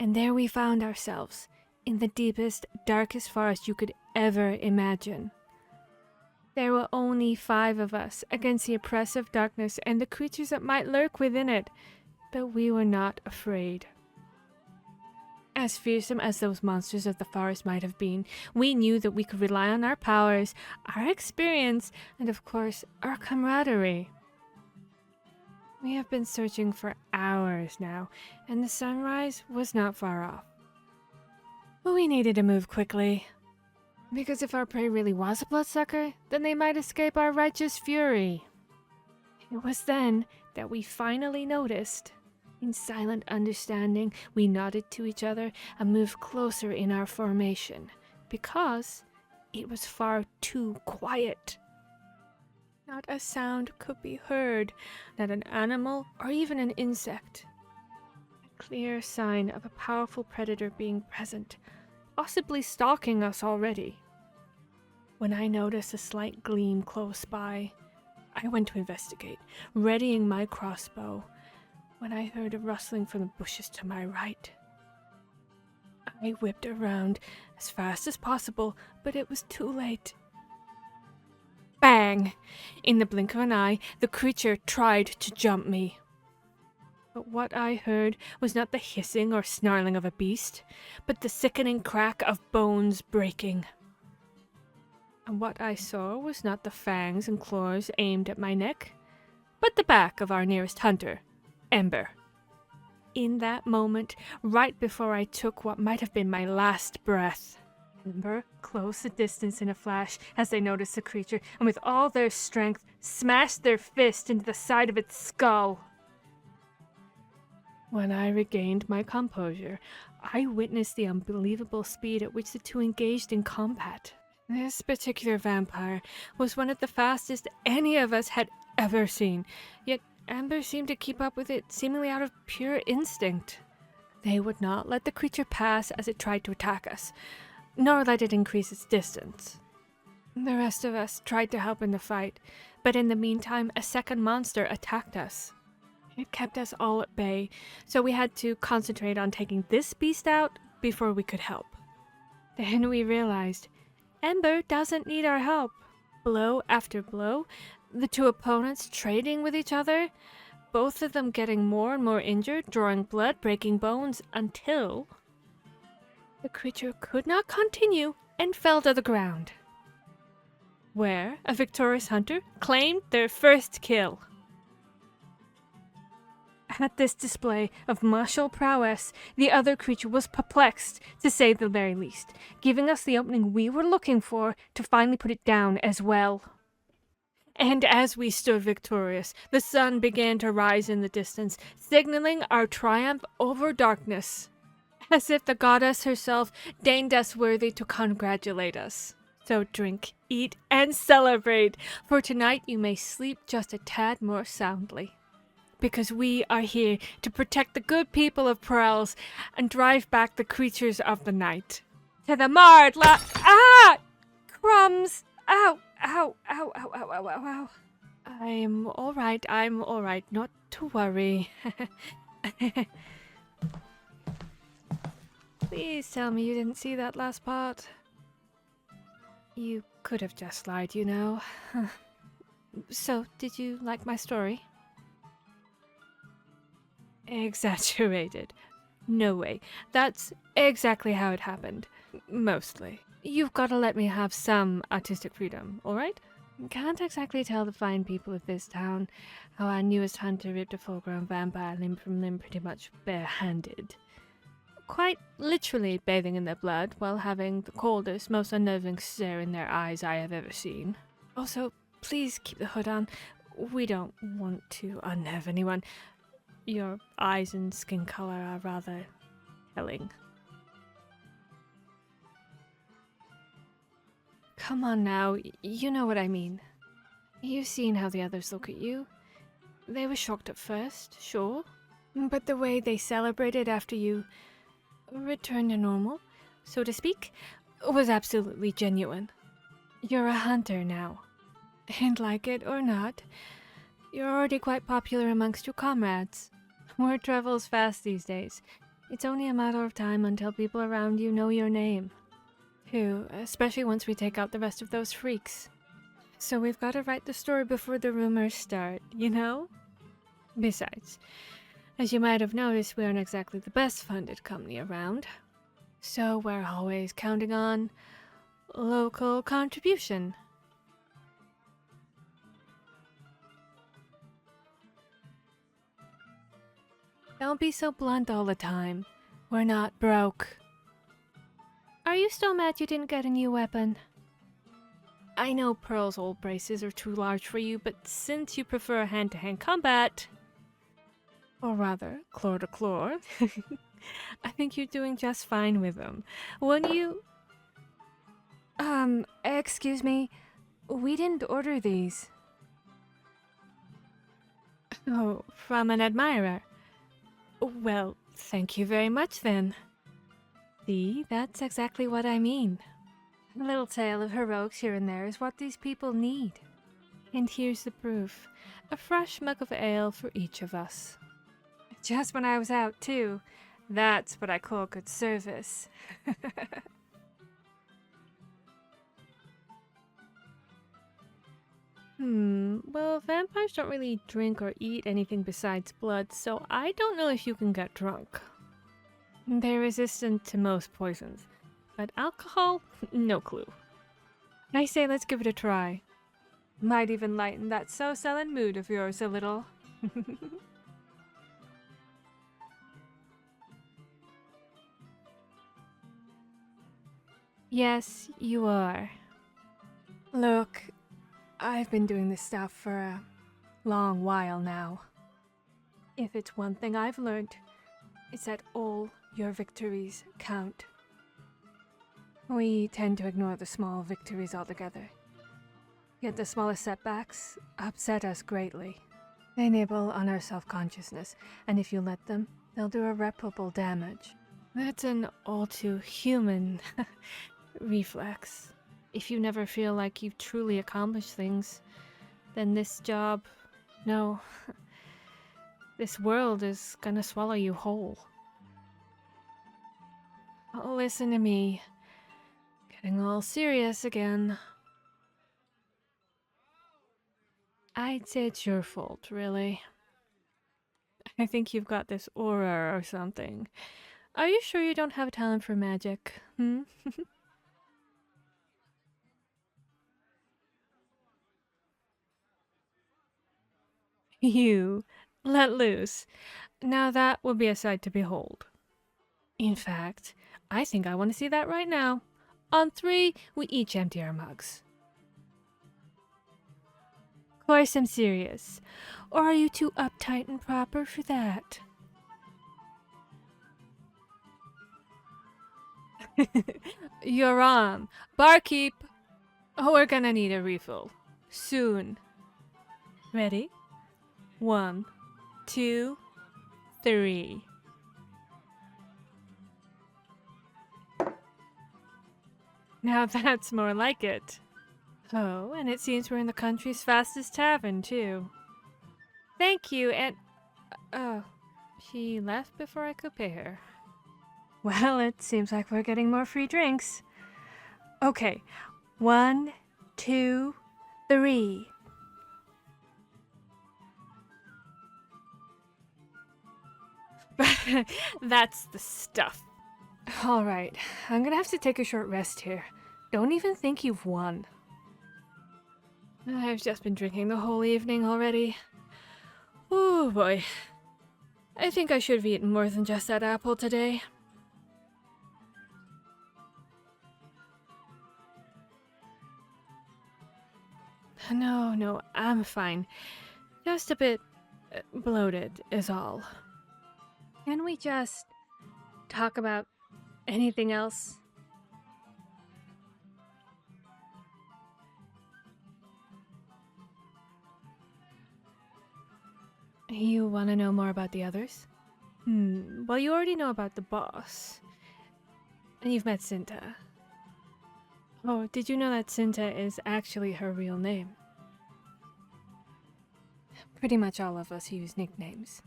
And there we found ourselves, in the deepest, darkest forest you could ever imagine. There were only 5 of us against the oppressive darkness and the creatures that might lurk within it, but we were not afraid. As fearsome as those monsters of the forest might have been, we knew that we could rely on our powers, our experience, and of course, our camaraderie. We have been searching for hours now, and the sunrise was not far off. But we needed to move quickly, because if our prey really was a bloodsucker, then they might escape our righteous fury. It was then that we finally noticed. In silent understanding, we nodded to each other and moved closer in our formation, because it was far too quiet. Not a sound could be heard, not an animal or even an insect. A clear sign of a powerful predator being present, possibly stalking us already. When I noticed a slight gleam close by, I went to investigate, readying my crossbow, when I heard a rustling from the bushes to my right. I whipped around as fast as possible, but it was too late. Bang! In the blink of an eye, the creature tried to jump me. But what I heard was not the hissing or snarling of a beast, but the sickening crack of bones breaking. And what I saw was not the fangs and claws aimed at my neck, but the back of our nearest hunter, Ember. In that moment, right before I took what might have been my last breath, Ember closed the distance in a flash as they noticed the creature, and with all their strength, smashed their fist into the side of its skull. When I regained my composure, I witnessed the unbelievable speed at which the two engaged in combat. This particular vampire was one of the fastest any of us had ever seen, yet Ember seemed to keep up with it seemingly out of pure instinct. They would not let the creature pass as it tried to attack us, nor let it increase its distance. The rest of us tried to help in the fight, but in the meantime a second monster attacked us. It kept us all at bay, so we had to concentrate on taking this beast out before we could help. Then we realized Ember doesn't need our help. Blow after blow, the two opponents trading with each other, both of them getting more and more injured, drawing blood, breaking bones, until the creature could not continue and fell to the ground, where a victorious hunter claimed their first kill. At this display of martial prowess, the other creature was perplexed, to say the very least, giving us the opening we were looking for to finally put it down as well. And as we stood victorious, the sun began to rise in the distance, signaling our triumph over darkness, as if the goddess herself deigned us worthy to congratulate us. So drink, eat, and celebrate, for tonight you may sleep just a tad more soundly. Because we are here to protect the good people of Perels and drive back the creatures of the night. To the marred Crumbs! Ow! Ow! Ow! Ow! Ow! Ow! Ow! Ow! I'm alright, not to worry. Please tell me you didn't see that last part. You could have just lied, you know. So, did you like my story? Exaggerated. No way. That's exactly how it happened. Mostly. You've got to let me have some artistic freedom, alright? Can't exactly tell the fine people of this town how our newest hunter ripped a full-grown vampire limb from limb pretty much bare-handed. Quite literally bathing in their blood while having the coldest, most unnerving stare in their eyes I have ever seen. Also, please keep the hood on. We don't want to unnerve anyone. Your eyes and skin color are rather telling. Come on now, you know what I mean. You've seen how the others look at you. They were shocked at first, sure, but the way they celebrated after you returned to normal, so to speak, was absolutely genuine. You're a hunter now, and like it or not, you're already quite popular amongst your comrades. Word travels fast these days. It's only a matter of time until people around you know your name. Too, especially once we take out the rest of those freaks. So we've got to write the story before the rumors start, you know? Besides, as you might have noticed, we aren't exactly the best funded company around. So we're always counting on local contribution. Don't be so blunt all the time. We're not broke. Are you still mad you didn't get a new weapon? I know Pearl's old braces are too large for you, but since you prefer hand-to-hand combat, or rather, claw-to-claw, I think you're doing just fine with them. When you... excuse me, we didn't order these. Oh, from an admirer. Well, thank you very much then. See, that's exactly what I mean. A little tale of heroics here and there is what these people need. And here's the proof. A fresh mug of ale for each of us. Just when I was out, too. That's what I call good service. Well, vampires don't really drink or eat anything besides blood, so I don't know if you can get drunk. They're resistant to most poisons, but alcohol? No clue. I say let's give it a try. Might even lighten that so-selling mood of yours a little. Yes, you are. Look, I've been doing this stuff for a long while now. If it's one thing I've learned, it's that all your victories count. We tend to ignore the small victories altogether. Yet the smallest setbacks upset us greatly. They nibble on our self-consciousness, and if you let them, they'll do irreparable damage. That's an all-too-human reflex. If you never feel like you've truly accomplished things, then this job, no, this world is gonna swallow you whole. Oh, listen to me. Getting all serious again. I'd say it's your fault, really. I think you've got this aura or something. Are you sure you don't have a talent for magic? You let loose. Now that would be a sight to behold. In fact, I think I want to see that right now. On 3, we each empty our mugs. Of course I'm serious. Or are you too uptight and proper for that? You're on. Barkeep! Oh, we're gonna need a refill. Soon. Ready? 1, 2, 3. Now that's more like it. Oh, and it seems we're in the country's fastest tavern, too. Thank you, and... Oh, she left before I could pay her. Well, it seems like we're getting more free drinks. Okay, 1, 2, 3. That's the stuff. Alright, I'm gonna have to take a short rest here. Don't even think you've won. I've just been drinking the whole evening already. Oh boy. I think I should have eaten more than just that apple today. No, I'm fine. Just a bit bloated is all. Can we just talk about anything else? You want to know more about the others? Well, you already know about the boss. And you've met Cinta. Oh, did you know that Cinta is actually her real name? Pretty much all of us use nicknames.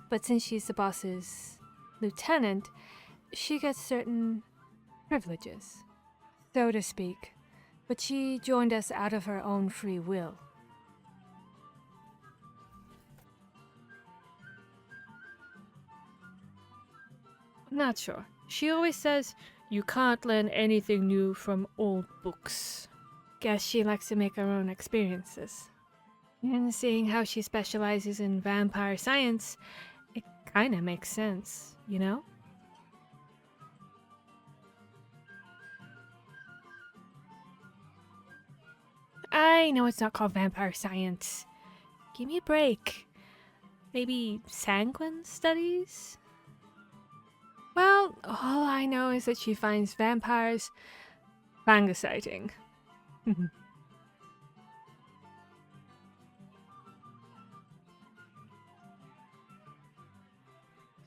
But since she's the boss's lieutenant, she gets certain privileges, so to speak. But she joined us out of her own free will. Not sure. She always says, you can't learn anything new from old books. Guess she likes to make her own experiences. And seeing how she specializes in vampire science, it kinda makes sense, you know? I know it's not called vampire science. Give me a break. Maybe sanguine studies? Well, all I know is that she finds vampires phagocyting.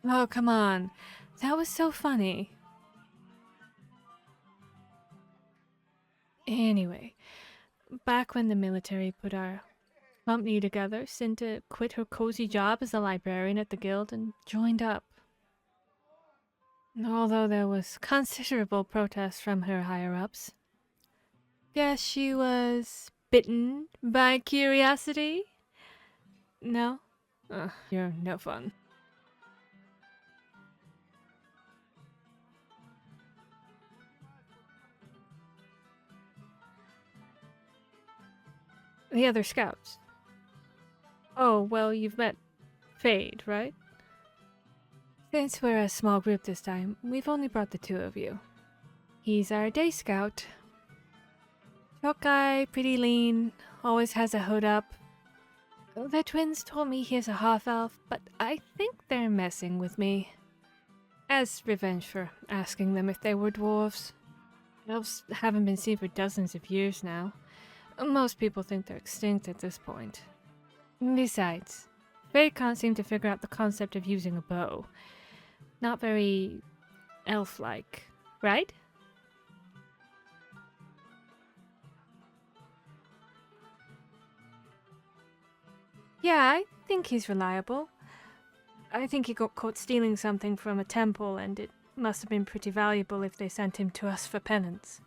Oh, come on. That was so funny. Anyway, back when the military put our company together, Cinta quit her cozy job as a librarian at the guild and joined up. Although there was considerable protest from her higher-ups. Guess she was bitten by curiosity? No? You're no fun. The other scouts. Oh, well, you've met Fade, right? Since we're a small group this time, we've only brought the two of you. He's our day scout. Short guy, pretty lean, always has a hood up. The twins told me he is a half-elf, but I think they're messing with me. As revenge for asking them if they were dwarves. Elves haven't been seen for dozens of years now. Most people think they're extinct at this point. Besides, Faye can't seem to figure out the concept of using a bow. Not very elf-like, right? Yeah, I think he's reliable. I think he got caught stealing something from a temple, and it must have been pretty valuable if they sent him to us for penance.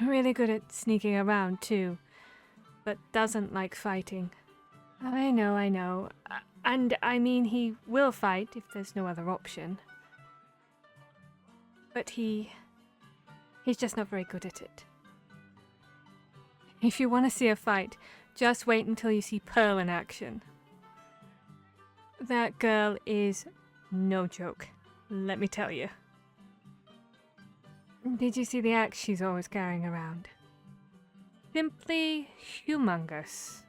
Really good at sneaking around, too, but doesn't like fighting. I know. And I mean, he will fight if there's no other option. But he's just not very good at it. If you want to see a fight, just wait until you see Pearl in action. That girl is no joke, let me tell you. Did you see the axe she's always carrying around? Simply humongous.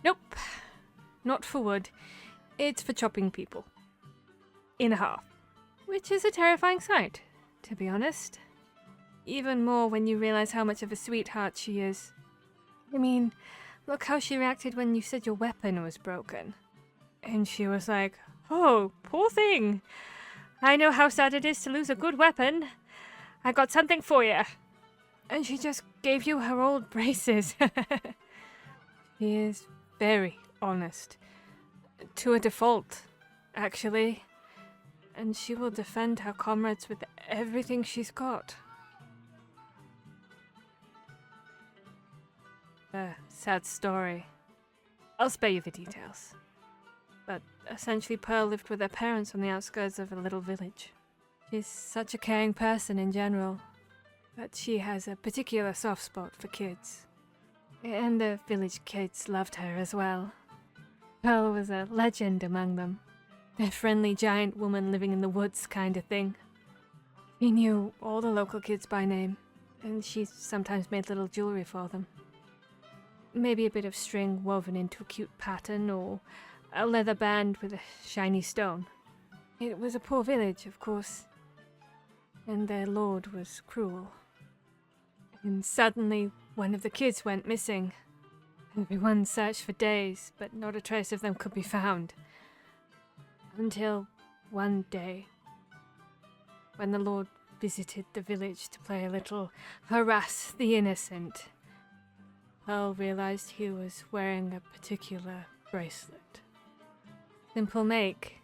Nope, not for wood. It's for chopping people. In half. Which is a terrifying sight, to be honest. Even more when you realize how much of a sweetheart she is. I mean, look how she reacted when you said your weapon was broken. And she was like, oh, poor thing. I know how sad it is to lose a good weapon. I got something for you. And she just gave you her old braces. She is very honest. To a default, actually. And she will defend her comrades with everything she's got. A sad story. I'll spare you the details. But essentially Pearl lived with her parents on the outskirts of a little village. She's such a caring person in general, but she has a particular soft spot for kids. And the village kids loved her as well. Pearl was a legend among them. A friendly giant woman living in the woods kind of thing. She knew all the local kids by name, and she sometimes made little jewelry for them. Maybe a bit of string woven into a cute pattern, or a leather band with a shiny stone. It was a poor village, of course, and their lord was cruel. And suddenly, one of the kids went missing. Everyone searched for days, but not a trace of them could be found. Until one day, when the lord visited the village to play a little harass the innocent, Pearl realized he was wearing a particular bracelet. Simple make.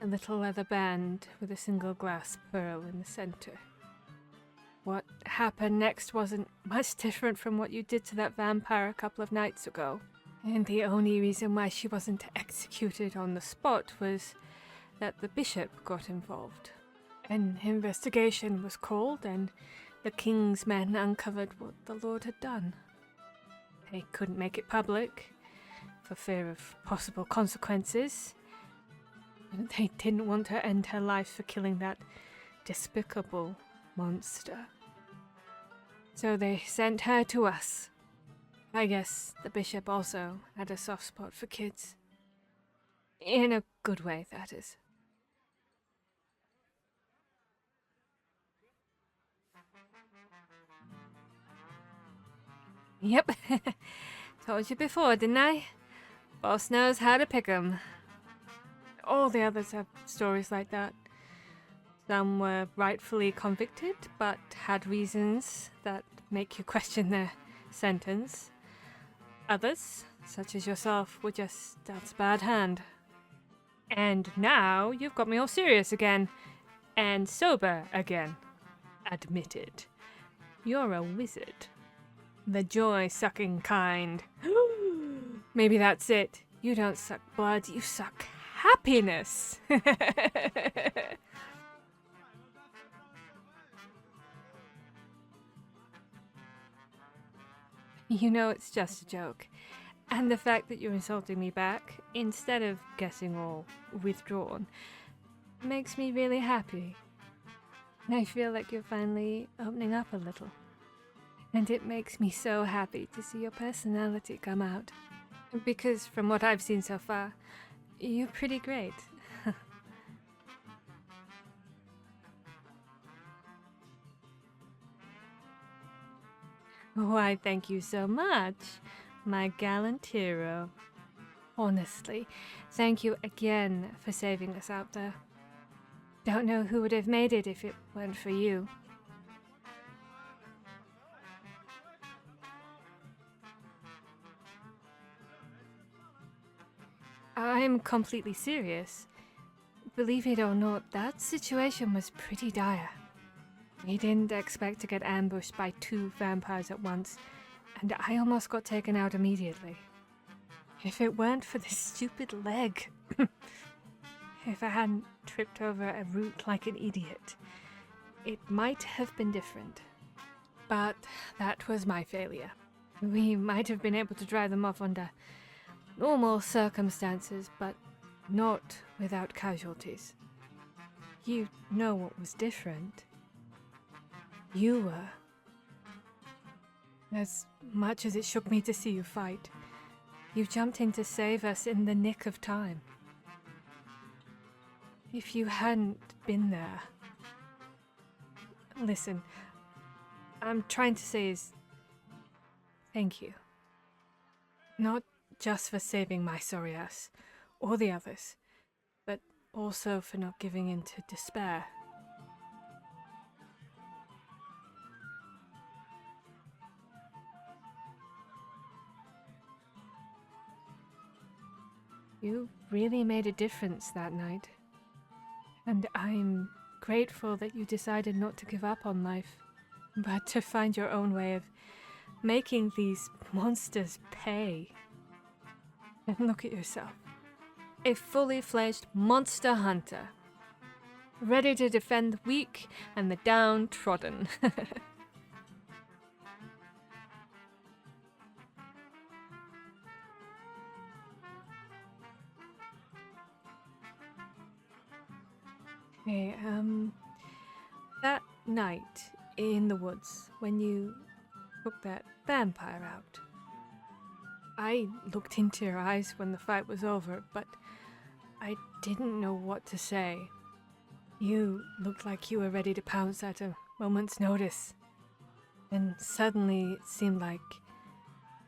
A little leather band with a single glass pearl in the center. What happened next wasn't much different from what you did to that vampire a couple of nights ago. And the only reason why she wasn't executed on the spot was that the bishop got involved. An investigation was called, and the king's men uncovered what the Lord had done. They couldn't make it public, for fear of possible consequences. They didn't want her to end her life for killing that despicable monster. So they sent her to us. I guess the bishop also had a soft spot for kids. In a good way, that is. Yep. Told you before, didn't I? Boss knows how to pick 'em. All the others have stories like that. Some were rightfully convicted, but had reasons that make you question their sentence. Others, such as yourself, were just dealt a bad hand. And now you've got me all serious again. And sober again. Admitted. You're a wizard. The joy-sucking kind. Maybe that's it. You don't suck blood, you suck happiness. You know it's just a joke. And the fact that you're insulting me back, instead of getting all withdrawn, makes me really happy. I feel like you're finally opening up a little. And it makes me so happy to see your personality come out. Because from what I've seen so far, you're pretty great. Why, thank you so much, my gallant hero. Honestly, thank you again for saving us out there. Don't know who would have made it if it weren't for you. I'm completely serious. Believe it or not, that situation was pretty dire. We didn't expect to get ambushed by 2 vampires at once, and I almost got taken out immediately. If it weren't for this stupid leg, if I hadn't tripped over a root like an idiot, it might have been different. But that was my failure. We might have been able to drive them off under normal circumstances, but not without casualties. You know what was different? You were. As much as it shook me to see you fight, you jumped in to save us in the nick of time. If you hadn't been there... Listen, I'm trying to say is... thank you. Not just for saving my sorry ass, or the others, but also for not giving in to despair. You really made a difference that night. And I'm grateful that you decided not to give up on life, but to find your own way of making these monsters pay. And look at yourself. A fully fledged monster hunter. Ready to defend the weak and the downtrodden. Okay, that night in the woods, when you took that vampire out, I looked into your eyes when the fight was over, but I didn't know what to say. You looked like you were ready to pounce at a moment's notice. And suddenly it seemed like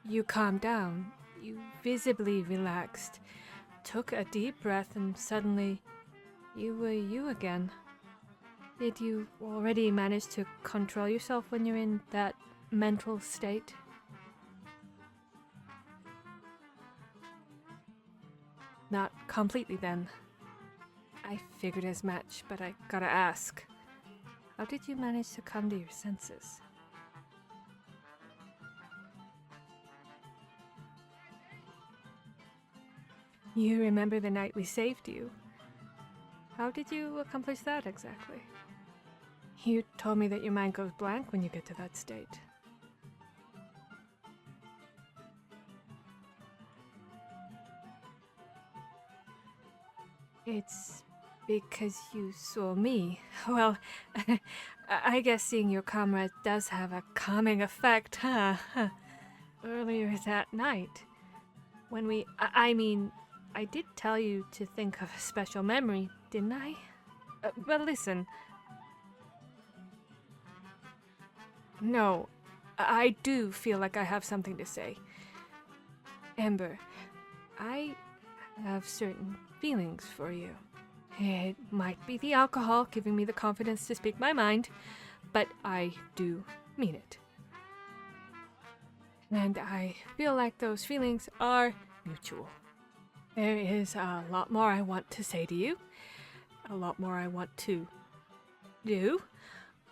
you calmed down, you visibly relaxed, took a deep breath, and suddenly you were you again. Did you already manage to control yourself when you're in that mental state? Not completely then. I figured as much, but I gotta ask. How did you manage to come to your senses? You remember the night we saved you? How did you accomplish that exactly? You told me that your mind goes blank when you get to that state. It's because you saw me. Well, I guess seeing your comrade does have a calming effect, huh? Earlier that night, when I mean, I did tell you to think of a special memory, didn't I? But listen. No, I do feel like I have something to say. Ember, I have certain feelings for you. It might be the alcohol giving me the confidence to speak my mind, but I do mean it. And I feel like those feelings are mutual. There is a lot more I want to say to you, a lot more I want to do,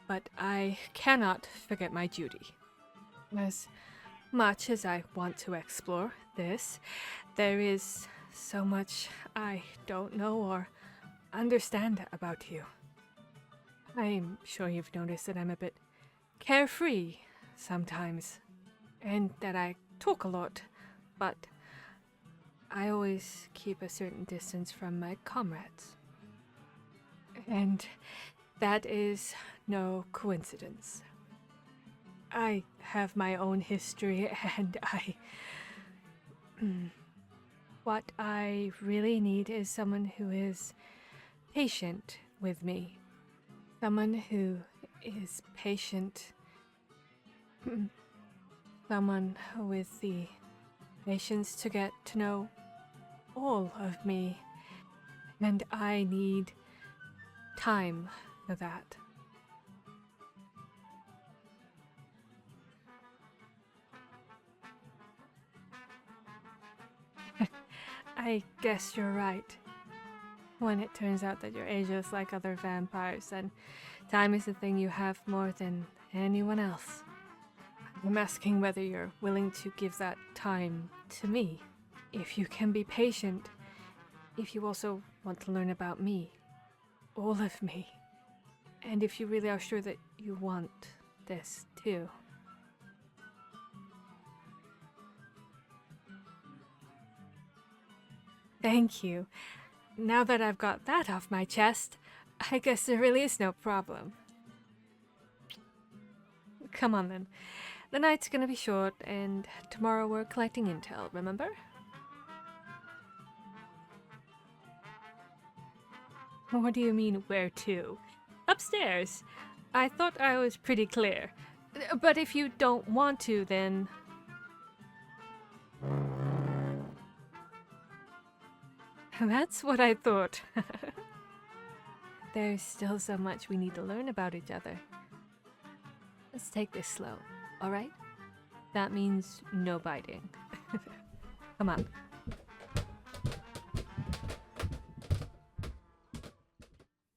but I cannot forget my duty. As much as I want to explore this, there is so much I don't know or understand about you. I'm sure you've noticed that I'm a bit carefree sometimes, and that I talk a lot, but I always keep a certain distance from my comrades. And that is no coincidence. I have my own history, and what I really need is someone who is patient with me. Someone who is patient. Someone with the patience to get to know all of me. And I need time for that. I guess you're right. When it turns out that you're ageless like other vampires, then time is the thing you have more than anyone else. I'm asking whether you're willing to give that time to me. If you can be patient, if you also want to learn about me, all of me, and if you really are sure that you want this too. Thank you. Now that I've got that off my chest, I guess there really is no problem. Come on then. The night's gonna be short, and tomorrow we're collecting intel, remember? What do you mean, where to? Upstairs. I thought I was pretty clear. But if you don't want to, then... That's what I thought. There's still so much we need to learn about each other. Let's take this slow, alright? That means no biting. Come on.